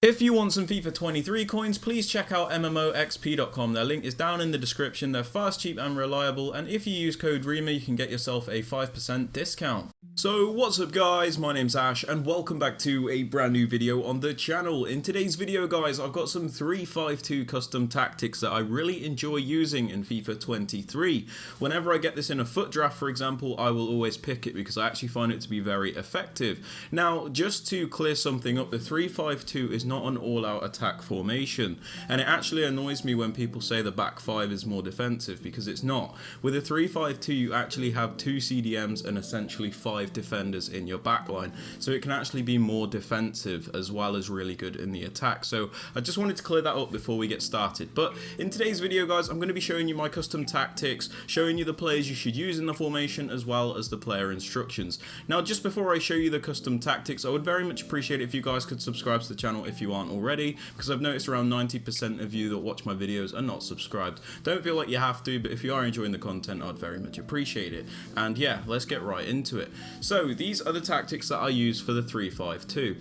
If you want some FIFA 23 coins, please check out MMOXP.com. Their link is down in the description. They're fast, cheap and reliable, and if you use code Rema you can get yourself a 5% discount. So what's up guys, my name's Ash and welcome back to a brand new video on the channel. In today's video guys, I've got some 352 custom tactics that I really enjoy using in FIFA 23. Whenever I get this in a foot draft for example, I will always pick it because I actually find it to be very effective. Now just to clear something up, the 352 is not an all-out attack formation, and it actually annoys me when people say the back 5 is more defensive, because it's not. With a 352 you actually have 2 CDMs and essentially 5 defenders in your back line, so it can actually be more defensive as well as really good in the attack. So I just wanted to clear that up before we get started. But in today's video guys, I'm going to be showing you my custom tactics, showing you the players you should use in the formation as well as the player instructions. Now just before I show you the custom tactics, I would very much appreciate it if you guys could subscribe to the channel if you aren't already, because I've noticed around 90% of you that watch my videos are not subscribed. Don't feel like you have to, but if you are enjoying the content I'd very much appreciate it. And yeah, let's get right into it. So these are the tactics that I use for the 352.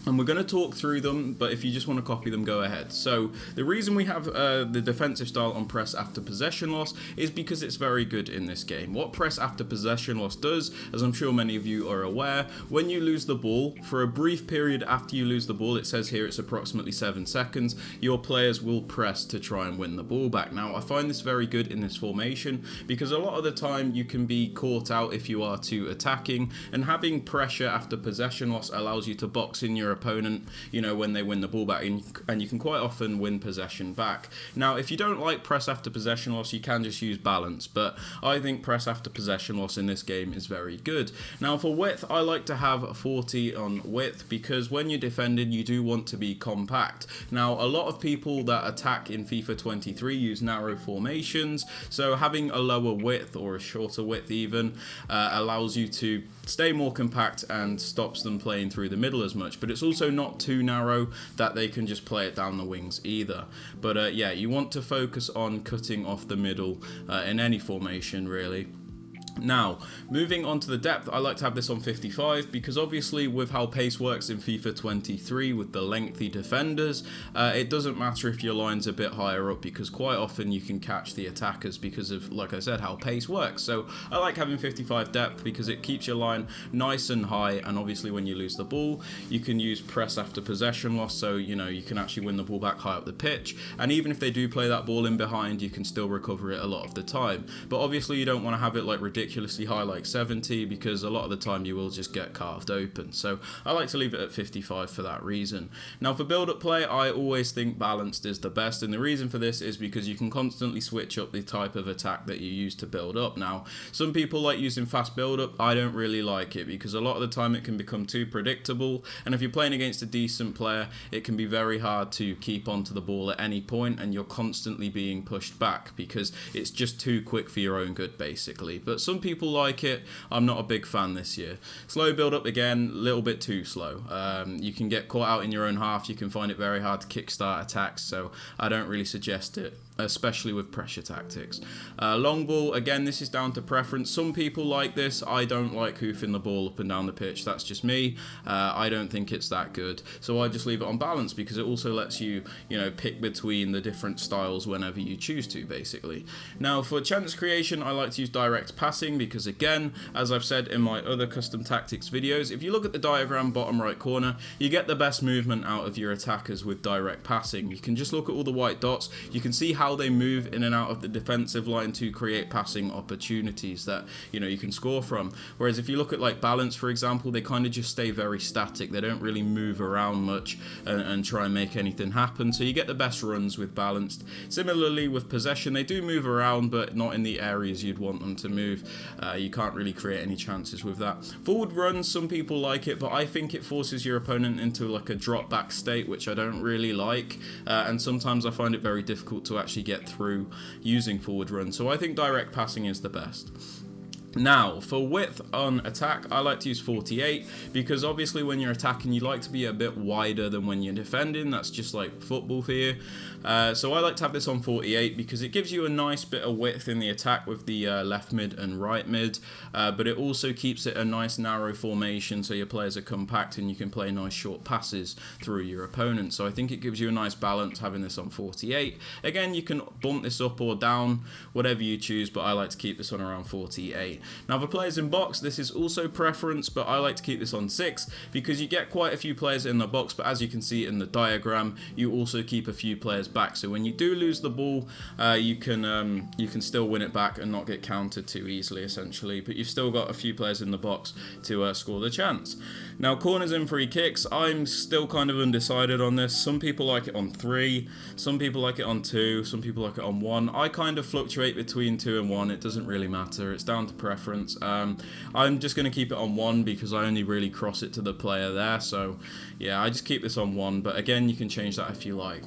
And we're going to talk through them, but if you just want to copy them, go ahead. So the reason we have the defensive style on press after possession loss is because it's very good in this game. What press after possession loss does, as I'm sure many of you are aware, when you lose the ball, for a brief period after you lose the ball, it says here it's approximately 7 seconds, your players will press to try and win the ball back. Now I find this very good in this formation because a lot of the time you can be caught out if you are too attacking, and having pressure after possession loss allows you to box in your opponent, you know, when they win the ball back, and you can quite often win possession back. Now if you don't like press after possession loss, you can just use balance, but I think press after possession loss in this game is very good. Now for width, I like to have 40 on width because when you're defending you do want to be compact. Now a lot of people that attack in FIFA 23 use narrow formations, so having a lower width or a shorter width even allows you to stay more compact and stops them playing through the middle as much, but it's also not too narrow that they can just play it down the wings either. But yeah, you want to focus on cutting off the middle in any formation really. Now, moving on to the depth, I like to have this on 55 because obviously with how pace works in FIFA 23 with the lengthy defenders, it doesn't matter if your line's a bit higher up because quite often you can catch the attackers because of, like I said, how pace works. So I like having 55 depth because it keeps your line nice and high, and obviously when you lose the ball, you can use press after possession loss, so you know you can actually win the ball back high up the pitch, and even if they do play that ball in behind, you can still recover it a lot of the time. But obviously you don't want to have it like ridiculously high like 70 because a lot of the time you will just get carved open, so I like to leave it at 55 for that reason. Now for build-up play, I always think balanced is the best, and the reason for this is because you can constantly switch up the type of attack that you use to build up. Now some people like using fast build-up, I don't really like it because a lot of the time it can become too predictable, and if you're playing against a decent player it can be very hard to keep onto the ball at any point, and you're constantly being pushed back because it's just too quick for your own good basically. But some people like it, I'm not a big fan this year. Slow build up again, a little bit too slow. You can get caught out in your own half, you can find it very hard to kickstart attacks, so I don't really suggest it, especially with pressure tactics. Long ball, again this is down to preference. Some people like this, I don't like hoofing the ball up and down the pitch, that's just me. I don't think it's that good, so I just leave it on balance because it also lets you, you know, pick between the different styles whenever you choose to basically. Now for chance creation, I like to use direct passing because again, as I've said in my other custom tactics videos, if you look at the diagram bottom right corner, you get the best movement out of your attackers with direct passing. You can just look at all the white dots, you can see how they move in and out of the defensive line to create passing opportunities that, you know, you can score from. Whereas if you look at like balance for example, they kind of just stay very static, they don't really move around much and try and make anything happen, so you get the best runs with balanced. Similarly with possession, they do move around but not in the areas you'd want them to move. You can't really create any chances with that. Forward runs, some people like it, but I think it forces your opponent into like a drop back state, which I don't really like, and sometimes I find it very difficult to actually get through using forward runs, so I think direct passing is the best. Now, for width on attack, I like to use 48 because obviously when you're attacking, you like to be a bit wider than when you're defending. That's just like football for you. So I like to have this on 48 because it gives you a nice bit of width in the attack with the left mid and right mid, but it also keeps it a nice narrow formation so your players are compact and you can play nice short passes through your opponent. So I think it gives you a nice balance having this on 48. Again, you can bump this up or down, whatever you choose, but I like to keep this on around 48. Now for players in box, this is also preference, but I like to keep this on 6 because you get quite a few players in the box, but as you can see in the diagram, you also keep a few players back. So when you do lose the ball, you can still win it back and not get countered too easily, essentially. But you've still got a few players in the box to score the chance. Now corners and free kicks, I'm still kind of undecided on this. Some people like it on 3, some people like it on 2, some people like it on 1. I kind of fluctuate between 2 and 1. It doesn't really matter. It's down to preference. I'm just going to keep it on 1 because I only really cross it to the player there. So yeah, I just keep this on 1. But again, you can change that if you like.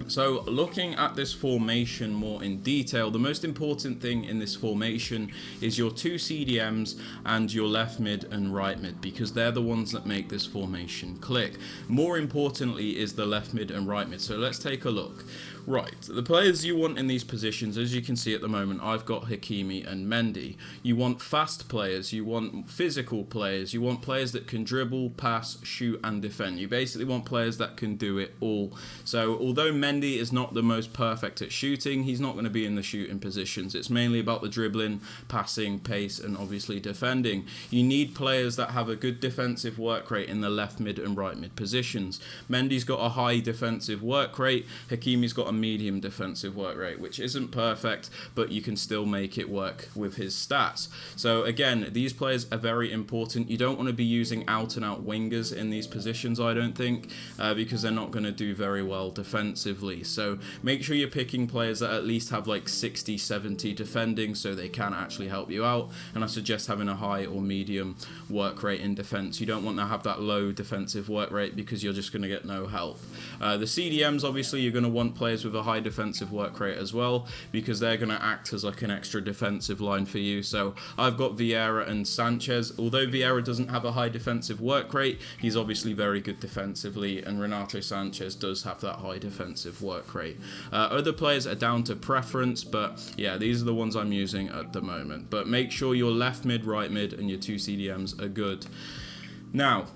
So looking at this formation more in detail, the most important thing in this formation is your 2 CDMs and your left mid and right mid, because they're the ones that make this formation click. More importantly is the left mid and right mid. So let's take a look. Right, the players you want in these positions, as you can see at the moment, I've got Hakimi and Mendy. You want fast players, you want physical players, you want players that can dribble, pass, shoot and defend. You basically want players that can do it all. So although Mendy is not the most perfect at shooting, he's not going to be in the shooting positions. It's mainly about the dribbling, passing, pace and obviously defending. You need players that have a good defensive work rate in the left mid and right mid positions. Mendy's got a high defensive work rate, Hakimi's got a medium defensive work rate, which isn't perfect, but you can still make it work with his stats. So again, these players are very important. You don't want to be using out and out wingers in these positions, I don't think, because they're not going to do very well defensively. So make sure you're picking players that at least have like 60-70 defending so they can actually help you out, and I suggest having a high or medium work rate in defense. You don't want to have that low defensive work rate because you're just going to get no help. The CDMs, obviously you're going to want players with a high defensive work rate as well, because they're going to act as like an extra defensive line for you. So I've got Vieira and Sanchez. Although Vieira doesn't have a high defensive work rate, he's obviously very good defensively, and Renato Sanchez does have that high defensive work rate. Other players are down to preference, but yeah, these are the ones I'm using at the moment. But make sure your left mid, right mid and your 2 CDMs are good. Now,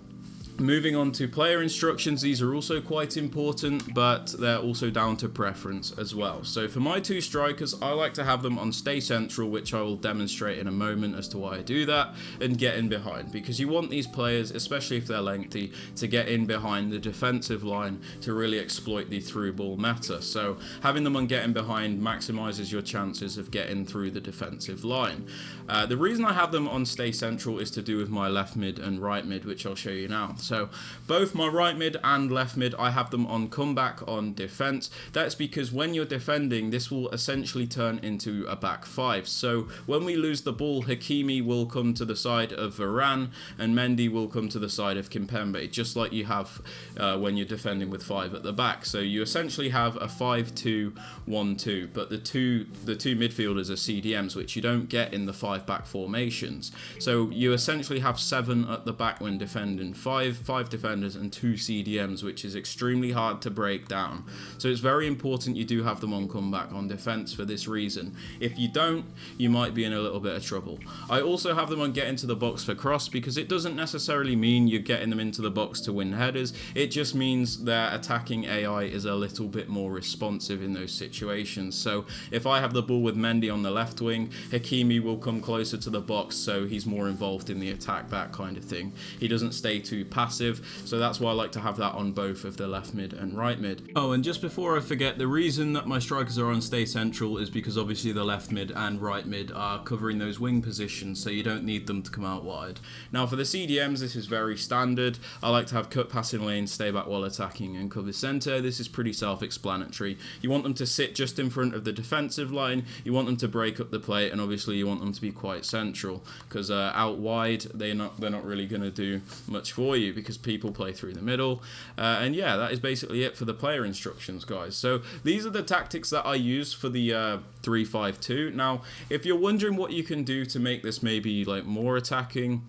moving on to player instructions, these are also quite important, but they're also down to preference as well. So for my 2 strikers, I like to have them on stay central, which I will demonstrate in a moment as to why I do that, and get in behind, because you want these players, especially if they're lengthy, to get in behind the defensive line to really exploit the through ball meta. So having them on getting behind maximizes your chances of getting through the defensive line. The reason I have them on stay central is to do with my left mid and right mid, which I'll show you now. So both my right mid and left mid, I have them on comeback on defense. That's because when you're defending, this will essentially turn into a back 5. So when we lose the ball, Hakimi will come to the side of Varane and Mendy will come to the side of Kimpembe, just like you have when you're defending with 5 at the back. So you essentially have a 5-2-1-2, but the two midfielders are CDMs, which you don't get in the 5 back formations. So you essentially have 7 at the back when defending, 5 defenders and 2 CDMs, which is extremely hard to break down. So it's very important you do have them on comeback on defense for this reason. If you don't, you might be in a little bit of trouble. I also have them on get into the box for cross, because it doesn't necessarily mean you're getting them into the box to win headers. It just means their attacking AI is a little bit more responsive in those situations. So if I have the ball with Mendy on the left wing, Hakimi will come closer to the box, so he's more involved in the attack back kind of thing. He doesn't stay too passive, so that's why I like to have that on both of the left mid and right mid. Oh, and just before I forget, the reason that my strikers are on stay central is because obviously the left mid and right mid are covering those wing positions, so you don't need them to come out wide. Now for the CDMs, this is very standard. I like to have cut passing lanes, stay back while attacking and cover centre. This is pretty self-explanatory. You want them to sit just in front of the defensive line, you want them to break up the play, and obviously you want them to be quite central, because out wide they're not really going to do much for you. great because people play through the middle. And yeah, that is basically it for the player instructions, guys. So these are the tactics that I use for the 3-5-2. Now, if you're wondering what you can do to make this maybe like more attacking,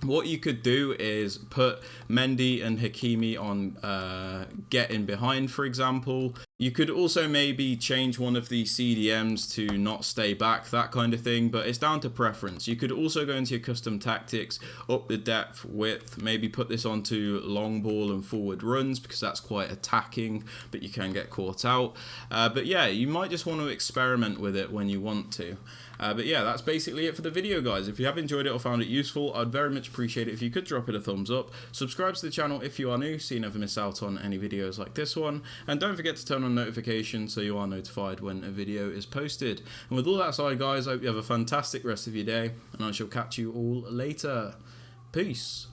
what you could do is put Mendy and Hakimi on get in behind, for example. You could also maybe change one of the CDMs to not stay back, that kind of thing, but it's down to preference. You could also go into your custom tactics, up the depth, width, maybe put this onto long ball and forward runs because that's quite attacking, but you can get caught out. But yeah, you might just want to experiment with it when you want to. But yeah, that's basically it for the video, guys. If you have enjoyed it or found it useful, I'd very much appreciate it if you could drop it a thumbs up. Subscribe to the channel if you are new so you never miss out on any videos like this one. And don't forget to turn on notifications so you are notified when a video is posted. And with all that aside, guys, I hope you have a fantastic rest of your day, and I shall catch you all later. Peace.